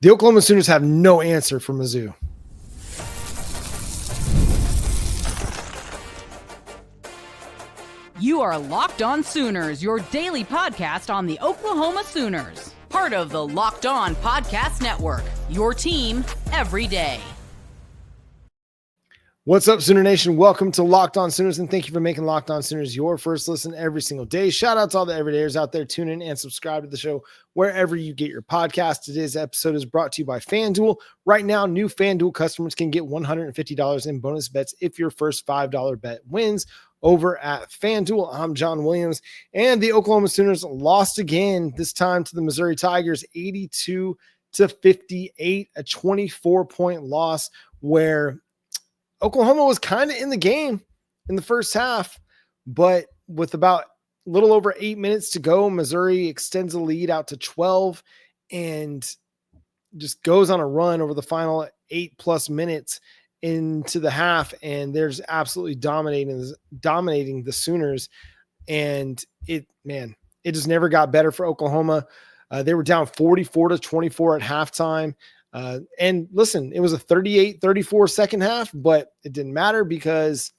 The Oklahoma Sooners have no answer for Mizzou. You are Locked On Sooners, your daily podcast on the Oklahoma Sooners. Part of the Locked On Podcast Network, your team every day. What's up, Sooner Nation? Welcome to Locked On Sooners, and thank you for making Locked On Sooners your first listen every single day. Shout out to all the everydayers out there. Tune in and subscribe to the show wherever you get your podcast. Today's episode is brought to you by FanDuel. Right now, new FanDuel customers can get $150 in bonus bets if your first $5 bet wins over at FanDuel. I'm John Williams, and the Oklahoma Sooners lost again, this time to the Missouri Tigers, 82-58, a 24-point loss where Oklahoma was kind of in the game in the first half, but with about a little over 8 minutes to go, Missouri extends the lead out to 12 and just goes on a run over the final 8+ minutes into the half. And there's absolutely dominating the Sooners. And it just never got better for Oklahoma. They were down 44-24 at halftime. And listen, it was a 38-34 second half, but it didn't matter because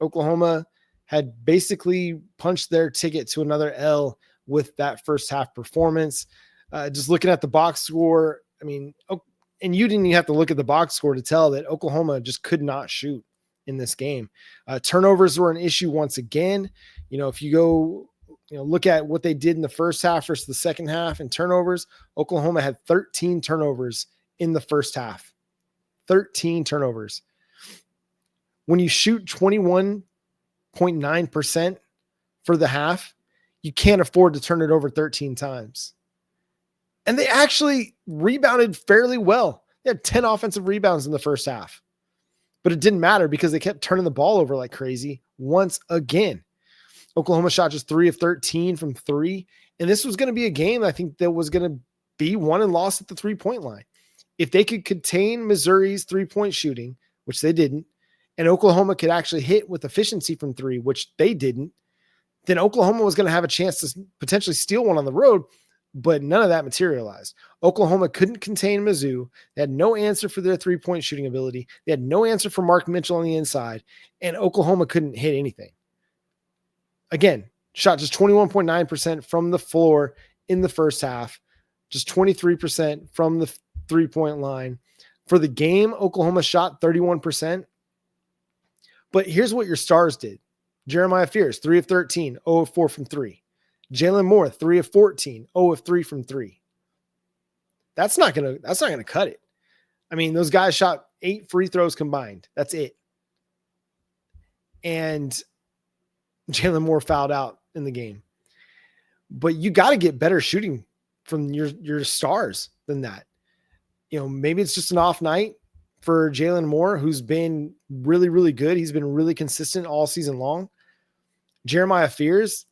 Oklahoma had basically punched their ticket to another L with that first half performance. Just looking at the box score, and you didn't even have to look at the box score to tell that Oklahoma just could not shoot in this game. Turnovers were an issue once again. If you go, look at what they did in the first half versus the second half in turnovers, Oklahoma had 13 turnovers in the first half. 13 turnovers. When you shoot 21.9% for the half, you can't afford to turn it over 13 times. And they actually rebounded fairly well. They had 10 offensive rebounds in the first half. But it didn't matter because they kept turning the ball over like crazy once again. Oklahoma shot just 3 of 13 from 3. And this was going to be a game I think that was going to be won and lost at the 3-point line. If they could contain Missouri's 3-point shooting, which they didn't, and Oklahoma could actually hit with efficiency from 3, which they didn't, then Oklahoma was going to have a chance to potentially steal one on the road, but none of that materialized. Oklahoma couldn't contain Mizzou. They had no answer for their 3-point shooting ability. They had no answer for Mark Mitchell on the inside, and Oklahoma couldn't hit anything. Again, shot just 21.9% from the floor in the first half, just 23% from the 3-point line. For the game, Oklahoma shot 31%. But here's what your stars did. Jeremiah Fears, 3 of 13, 0 of 4 from 3. Jalen Moore, 3 of 14, 0 of 3 from 3. That's not gonna cut it. Those guys shot 8 free throws combined. That's it. And Jalen Moore fouled out in the game. But you got to get better shooting from your stars than that. Maybe it's just an off night for Jalen Moore, who's been really, really good. He's been really consistent all season long. Jeremiah Fears,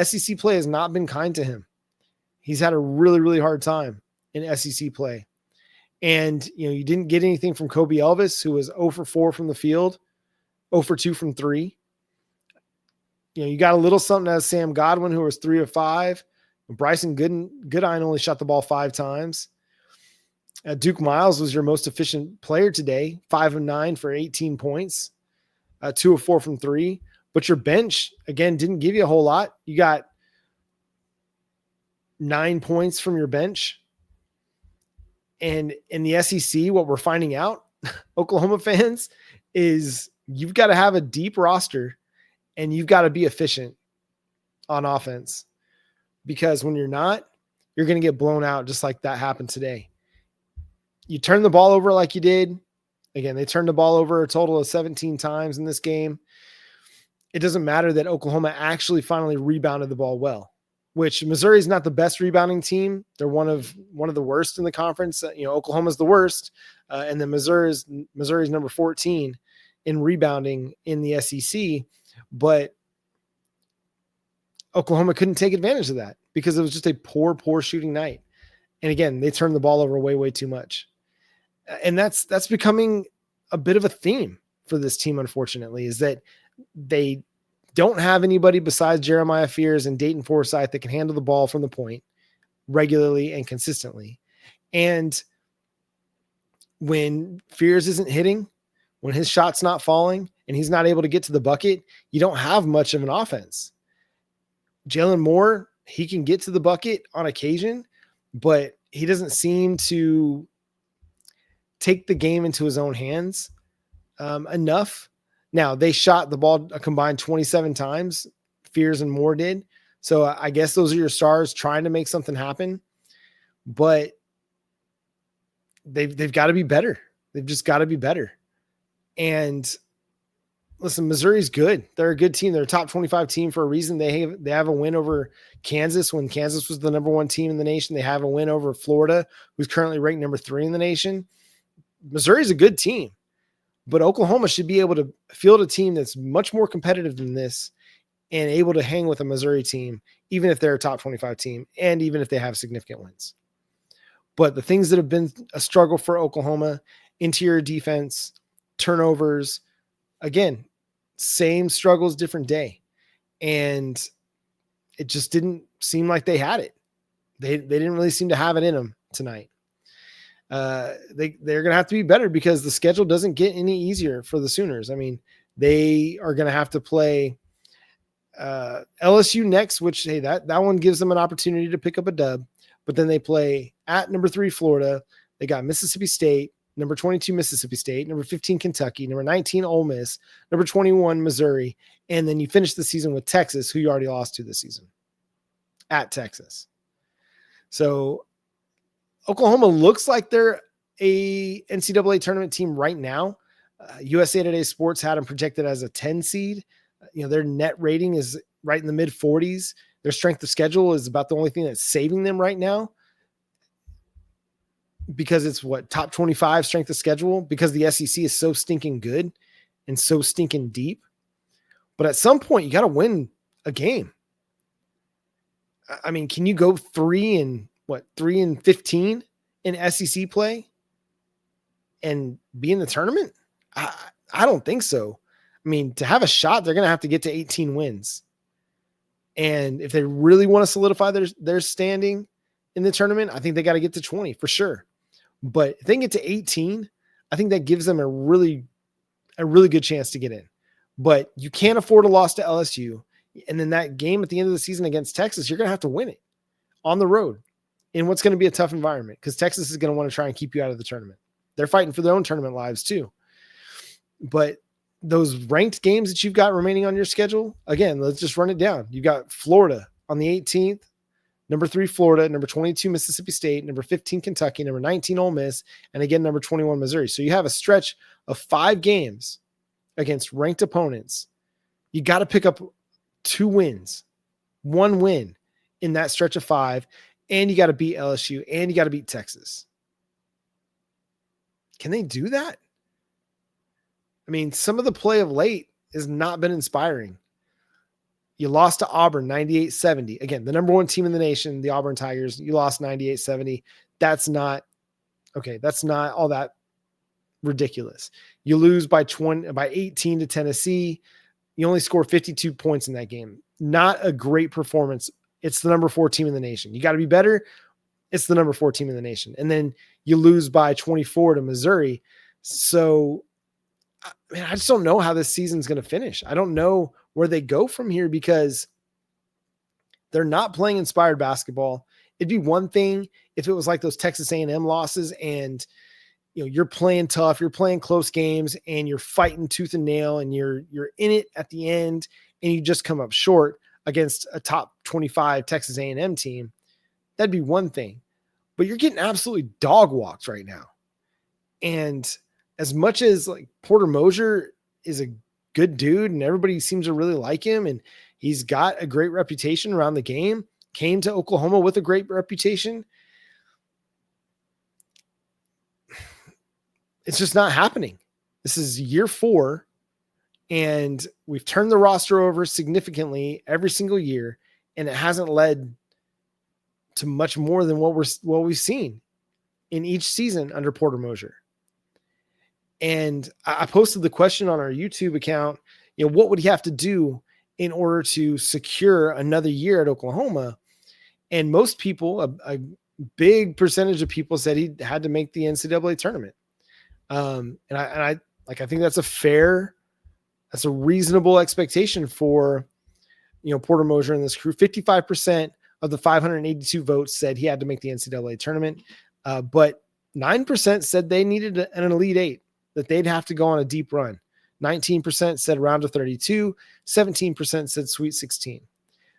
SEC play has not been kind to him. He's had a really, really hard time in SEC play. And, you didn't get anything from Kobe Elvis, who was 0 for 4 from the field, 0 for 2 from 3. You got a little something out of Sam Godwin, who was 3 of 5. Bryson Goodine only shot the ball 5 times. Duke Miles was your most efficient player today, 5 of 9 for 18 points, 2 of 4 from 3. But your bench, again, didn't give you a whole lot. You got 9 points from your bench. And in the SEC, what we're finding out, Oklahoma fans, is you've got to have a deep roster and you've got to be efficient on offense. Because when you're not, you're going to get blown out just like that happened today. You turn the ball over like you did. Again, they turned the ball over a total of 17 times in this game. It doesn't matter that Oklahoma actually finally rebounded the ball well, which Missouri is not the best rebounding team. They're one of the worst in the conference. Oklahoma's the worst. And then Missouri's number 14 in rebounding in the SEC. But Oklahoma couldn't take advantage of that because it was just a poor shooting night. And again, they turned the ball over way, way too much. And that's becoming a bit of a theme for this team, unfortunately, is that they don't have anybody besides Jeremiah Fears and Dayton Forsythe that can handle the ball from the point regularly and consistently. And when Fears isn't hitting, when his shot's not falling, and he's not able to get to the bucket, you don't have much of an offense. Jalen Moore, he can get to the bucket on occasion, but he doesn't seem to take the game into his own hands enough. Now, they shot the ball a combined 27 times, Fears and Moore did. So I guess those are your stars trying to make something happen. But they've got to be better. They've just got to be better. And listen, Missouri's good. They're a good team. They're a top 25 team for a reason. They have a win over Kansas when Kansas was the number 1 team in the nation. They have a win over Florida, who's currently ranked number 3 in the nation. Missouri's a good team, but Oklahoma should be able to field a team that's much more competitive than this and able to hang with a Missouri team, even if they're a top 25 team and even if they have significant wins. But the things that have been a struggle for Oklahoma, interior defense, turnovers, again, same struggles, different day. And it just didn't seem like they had it. They didn't really seem to have it in them tonight. They're going to have to be better because the schedule doesn't get any easier for the Sooners. I mean, they are going to have to play LSU next, which, hey, that one gives them an opportunity to pick up a dub. But then they play at number 3 Florida. They got Mississippi State, number 22 Mississippi State, number 15 Kentucky, number 19 Ole Miss, number 21 Missouri, and then you finish the season with Texas, who you already lost to this season at Texas. So Oklahoma looks like they're a NCAA tournament team right now. USA Today Sports had them projected as a 10 seed. Their net rating is right in the mid 40s. Their strength of schedule is about the only thing that's saving them right now, because it's top 25 strength of schedule, because the SEC is so stinking good and so stinking deep. But at some point you got to win a game. I mean, can you go 3-15 in SEC play and be in the tournament? I don't think so. I mean, to have a shot, they're going to have to get to 18 wins. And if they really want to solidify their standing in the tournament, I think they got to get to 20 for sure. But if they can get to 18, I think that gives them a really good chance to get in. But you can't afford a loss to LSU. And then that game at the end of the season against Texas, you're going to have to win it on the road in what's going to be a tough environment, because Texas is going to want to try and keep you out of the tournament. They're fighting for their own tournament lives too. But those ranked games that you've got remaining on your schedule, again, let's just run it down. You've got Florida on the 18th, number 3 Florida, number 22 Mississippi State, number 15 Kentucky, number 19 Ole Miss, and again, number 21 Missouri. So you have a stretch of 5 games against ranked opponents. You got to pick up 2 wins, 1 win in that stretch of 5, and you got to beat LSU, and you got to beat Texas. Can they do that? I mean, some of the play of late has not been inspiring. You lost to Auburn 98-70. Again, the number 1 team in the nation, the Auburn Tigers, you lost 98-70. That's not all that ridiculous. You lose by 18 to Tennessee. You only score 52 points in that game. Not a great performance. It's the number 4 team in the nation. You got to be better. It's the number 4 team in the nation. And then you lose by 24 to Missouri. So, man, I just don't know how this season's going to finish. I don't know where they go from here, because they're not playing inspired basketball. It'd be one thing if it was like those Texas A&M losses and you're playing tough, you're playing close games, and you're fighting tooth and nail, and you're in it at the end, and you just come up short against a top 25 Texas A&M team. That'd be one thing. But you're getting absolutely dog walked right now. And as much as like Porter Moser is a good dude and everybody seems to really like him, and he's got a great reputation around the game, came to Oklahoma with a great reputation, it's just not happening. This is year 4, and we've turned the roster over significantly every single year, and it hasn't led to much more than what we've seen in each season under Porter Moser. And I posted the question on our YouTube account, what would he have to do in order to secure another year at Oklahoma? And most people, a big percentage of people, said he had to make the NCAA tournament. I think that's a reasonable expectation for, Porter Moser and this crew. 55% of the 582 votes said he had to make the NCAA tournament. But 9% said they needed an Elite Eight, that they'd have to go on a deep run. 19% said round of 32, 17% said Sweet 16.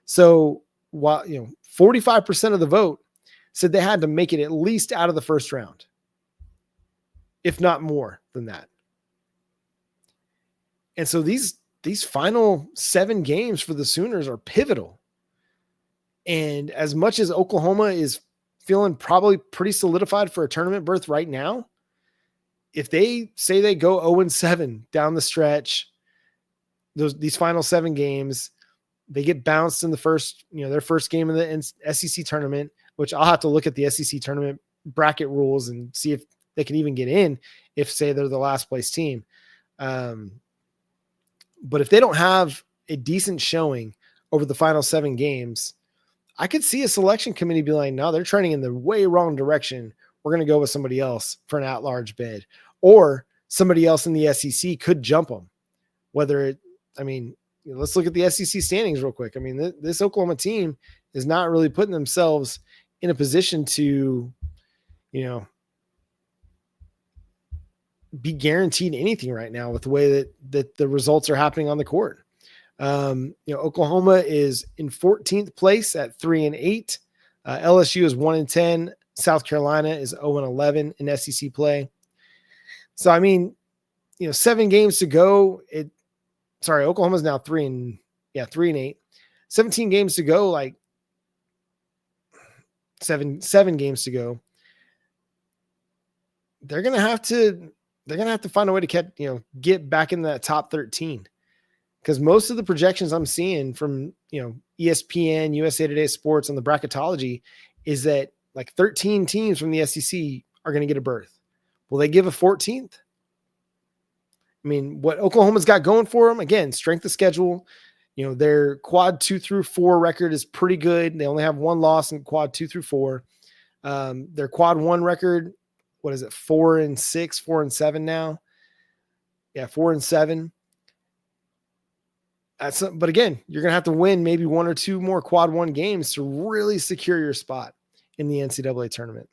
So while 45% of the vote said they had to make it at least out of the first round, if not more than that. And so these final 7 games for the Sooners are pivotal. And as much as Oklahoma is feeling probably pretty solidified for a tournament berth right now, if they say they go 0-7 down the stretch, these final 7 games, they get bounced in the first, their first game of the SEC tournament, which I'll have to look at the SEC tournament bracket rules and see if they can even get in if, say, they're the last place team. But if they don't have a decent showing over the final 7 games, I could see a selection committee be like, no, they're trending in the way wrong direction. We're going to go with somebody else for an at-large bid, or somebody else in the SEC could jump them. Let's look at the SEC standings real quick. I mean, this Oklahoma team is not really putting themselves in a position to, be guaranteed anything right now with the way that the results are happening on the court. Oklahoma is in 14th place at 3-8. LSU is 1-10. South Carolina is 0-11 in SEC play. So, 7 games to go. Oklahoma's now 3-8. 17 games to go, like 7 games to go. They're going to have to find a way to get back in that top 13. Because most of the projections I'm seeing from, ESPN, USA Today Sports on the bracketology is that like 13 teams from the SEC are going to get a berth. Will they give a 14th? What Oklahoma's got going for them, again, strength of schedule. Their quad 2-4 record is pretty good. They only have 1 loss in quad 2-4. Their quad 1 record, 4-6, 4-7 now? Yeah, 4-7. But again, you're going to have to win maybe 1 or 2 more quad 1 games to really secure your spot in the NCAA tournament.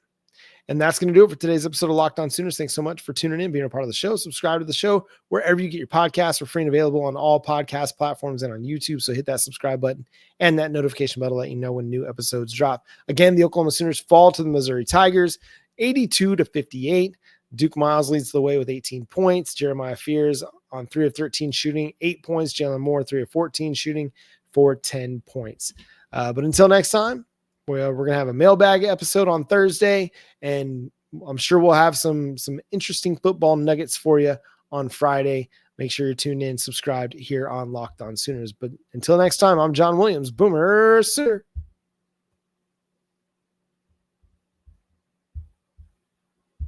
And that's going to do it for today's episode of Locked On Sooners. Thanks so much for tuning in, being a part of the show. Subscribe to the show wherever you get your podcasts. We're free and available on all podcast platforms and on YouTube. So hit that subscribe button and that notification bell to let you know when new episodes drop. Again, the Oklahoma Sooners fall to the Missouri Tigers, 82-58. Duke Miles leads the way with 18 points. Jeremiah Fears on 3 of 13 shooting, 8 points. Jalen Moore, 3 of 14 shooting for 10 points. But until next time, we're going to have a mailbag episode on Thursday, and I'm sure we'll have some interesting football nuggets for you on Friday. Make sure you're tuned in, subscribed here on Locked On Sooners. But until next time, I'm John Williams, Boomer Sooner.